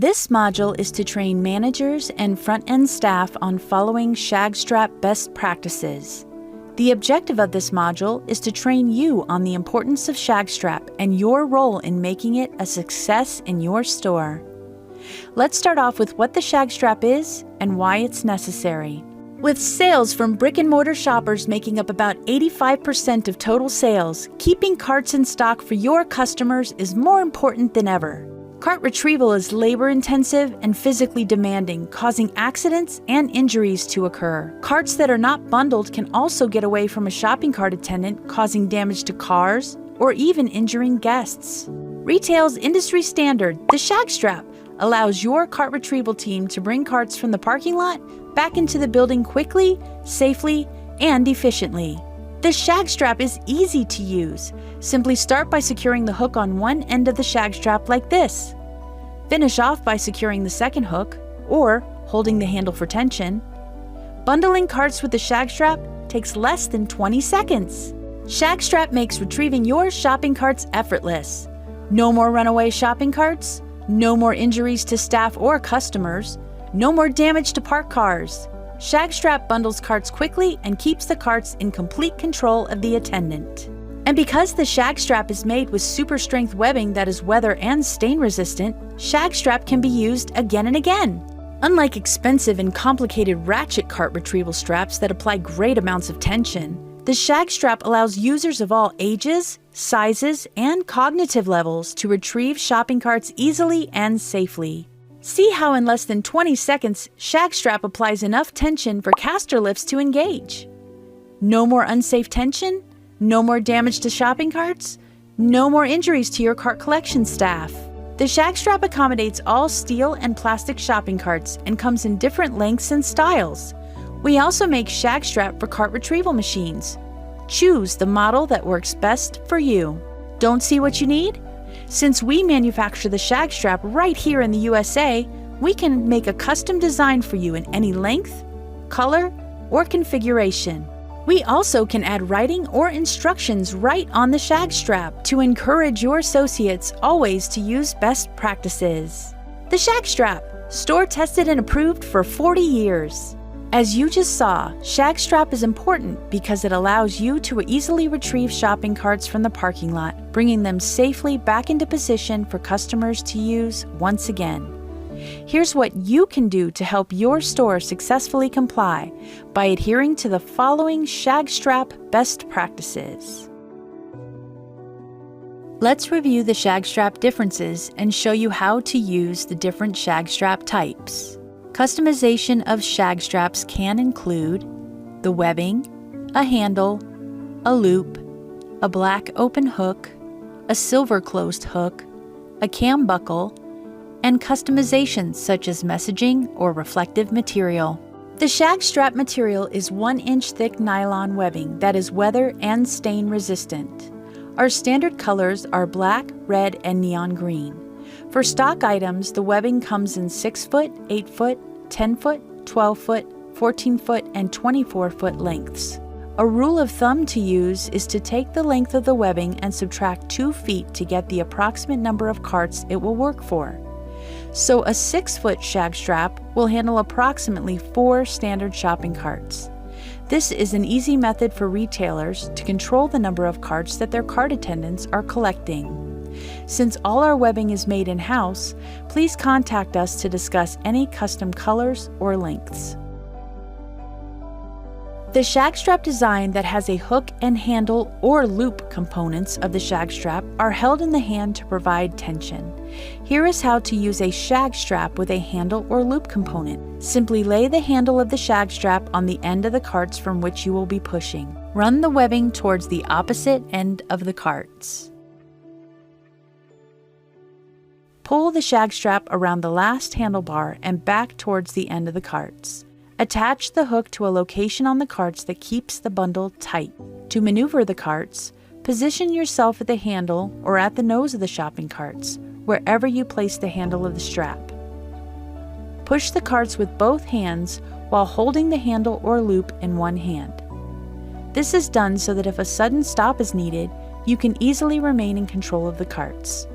This module is to train managers and front-end staff on following Shag Strap best practices. The objective of this module is to train you on the importance of Shag Strap and your role in making it a success in your store. Let's start off with what the Shag Strap is and why it's necessary. With sales from brick-and-mortar shoppers making up about 85% of total sales, keeping carts in stock for your customers is more important than ever. Cart retrieval is labor-intensive and physically demanding, causing accidents and injuries to occur. Carts that are not bundled can also get away from a shopping cart attendant, causing damage to cars or even injuring guests. Retail's industry standard, the Shag Strap, allows your cart retrieval team to bring carts from the parking lot back into the building quickly, safely, and efficiently. The Shag Strap is easy to use. Simply start by securing the hook on one end of the Shag Strap like this. Finish off by securing the second hook, or holding the handle for tension. Bundling carts with the Shag Strap takes less than 20 seconds. Shag Strap makes retrieving your shopping carts effortless. No more runaway shopping carts, no more injuries to staff or customers, no more damage to parked cars. Shag Strap bundles carts quickly and keeps the carts in complete control of the attendant. And because the Shag Strap is made with super strength webbing that is weather and stain resistant, Shag Strap can be used again and again. Unlike expensive and complicated ratchet cart retrieval straps that apply great amounts of tension, the Shag Strap allows users of all ages, sizes, and cognitive levels to retrieve shopping carts easily and safely. See how in less than 20 seconds, Shag Strap applies enough tension for caster lifts to engage. No more unsafe tension, no more damage to shopping carts, no more injuries to your cart collection staff. The Shag Strap accommodates all steel and plastic shopping carts and comes in different lengths and styles. We also make Shag Strap for cart retrieval machines. Choose the model that works best for you. Don't see what you need? Since we manufacture the Shag Strap right here in the USA, we can make a custom design for you in any length, color, or configuration. We also can add writing or instructions right on the Shag Strap to encourage your associates always to use best practices. The Shag Strap, store tested and approved for 40 years. As you just saw, Shag Strap is important because it allows you to easily retrieve shopping carts from the parking lot, bringing them safely back into position for customers to use once again. Here's what you can do to help your store successfully comply by adhering to the following Shag Strap best practices. Let's review the Shag Strap differences and show you how to use the different Shag Strap types. Customization of Shag Straps can include the webbing, a handle, a loop, a black open hook, a silver closed hook, a cam buckle, and customizations such as messaging or reflective material. The Shag Strap material is 1-inch thick nylon webbing that is weather and stain resistant. Our standard colors are black, red, and neon green. For stock items, the webbing comes in 6-foot, 8-foot, 10-foot, 12-foot, 14-foot, and 24-foot lengths. A rule of thumb to use is to take the length of the webbing and subtract 2 feet to get the approximate number of carts it will work for. So a 6-foot Shag Strap will handle approximately 4 standard shopping carts. This is an easy method for retailers to control the number of carts that their cart attendants are collecting. Since all our webbing is made in-house, please contact us to discuss any custom colors or lengths. The Shag Strap design that has a hook and handle or loop components of the Shag Strap are held in the hand to provide tension. Here is how to use a Shag Strap with a handle or loop component. Simply lay the handle of the Shag Strap on the end of the carts from which you will be pushing. Run the webbing towards the opposite end of the carts. Pull the Shag Strap around the last handlebar and back towards the end of the carts. Attach the hook to a location on the carts that keeps the bundle tight. To maneuver the carts, position yourself at the handle or at the nose of the shopping carts, wherever you place the handle of the strap. Push the carts with both hands while holding the handle or loop in one hand. This is done so that if a sudden stop is needed, you can easily remain in control of the carts.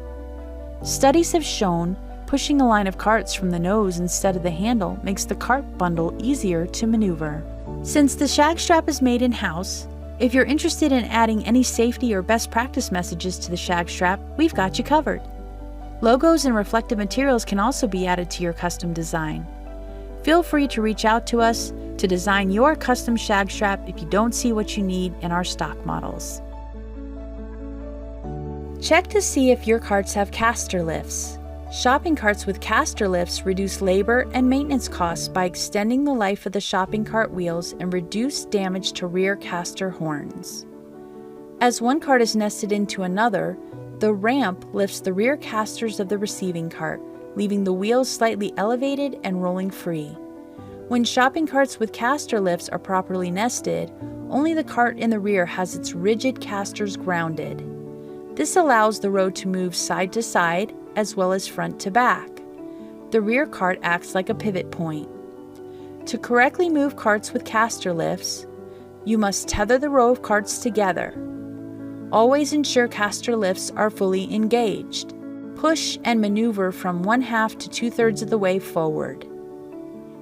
Studies have shown pushing a line of carts from the nose instead of the handle makes the cart bundle easier to maneuver. Since the Shag Strap is made in-house, if you're interested in adding any safety or best practice messages to the Shag Strap, we've got you covered. Logos and reflective materials can also be added to your custom design. Feel free to reach out to us to design your custom Shag Strap if you don't see what you need in our stock models. Check to see if your carts have caster lifts. Shopping carts with caster lifts reduce labor and maintenance costs by extending the life of the shopping cart wheels and reduce damage to rear caster horns. As one cart is nested into another, the ramp lifts the rear casters of the receiving cart, leaving the wheels slightly elevated and rolling free. When shopping carts with caster lifts are properly nested, only the cart in the rear has its rigid casters grounded. This allows the road to move side to side as well as front to back. The rear cart acts like a pivot point. To correctly move carts with caster lifts, you must tether the row of carts together. Always ensure caster lifts are fully engaged. Push and maneuver from 1/2 to 2/3 of the way forward.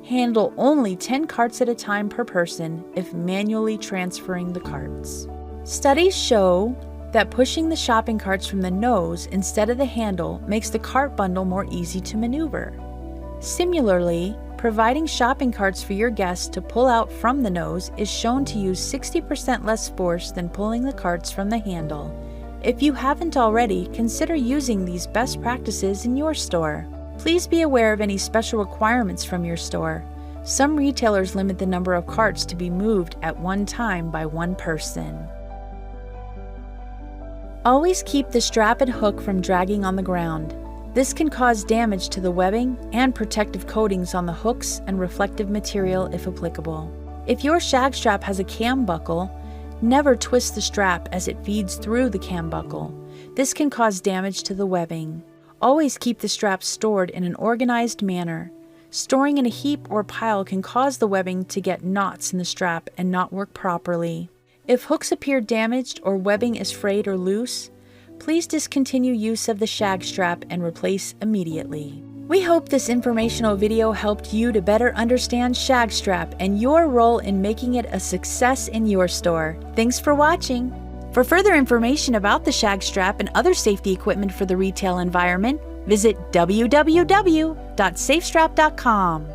Handle only 10 carts at a time per person if manually transferring the carts. Studies show that pushing the shopping carts from the nose instead of the handle makes the cart bundle more easy to maneuver. Similarly, providing shopping carts for your guests to pull out from the nose is shown to use 60% less force than pulling the carts from the handle. If you haven't already, consider using these best practices in your store. Please be aware of any special requirements from your store. Some retailers limit the number of carts to be moved at one time by one person. Always keep the strap and hook from dragging on the ground. This can cause damage to the webbing and protective coatings on the hooks and reflective material if applicable. If your Shag Strap has a cam buckle, never twist the strap as it feeds through the cam buckle. This can cause damage to the webbing. Always keep the strap stored in an organized manner. Storing in a heap or pile can cause the webbing to get knots in the strap and not work properly. If hooks appear damaged or webbing is frayed or loose, please discontinue use of the Shag Strap and replace immediately. We hope this informational video helped you to better understand Shag Strap and your role in making it a success in your store. Thanks for watching. For further information about the Shag Strap and other safety equipment for the retail environment, visit www.safestrap.com.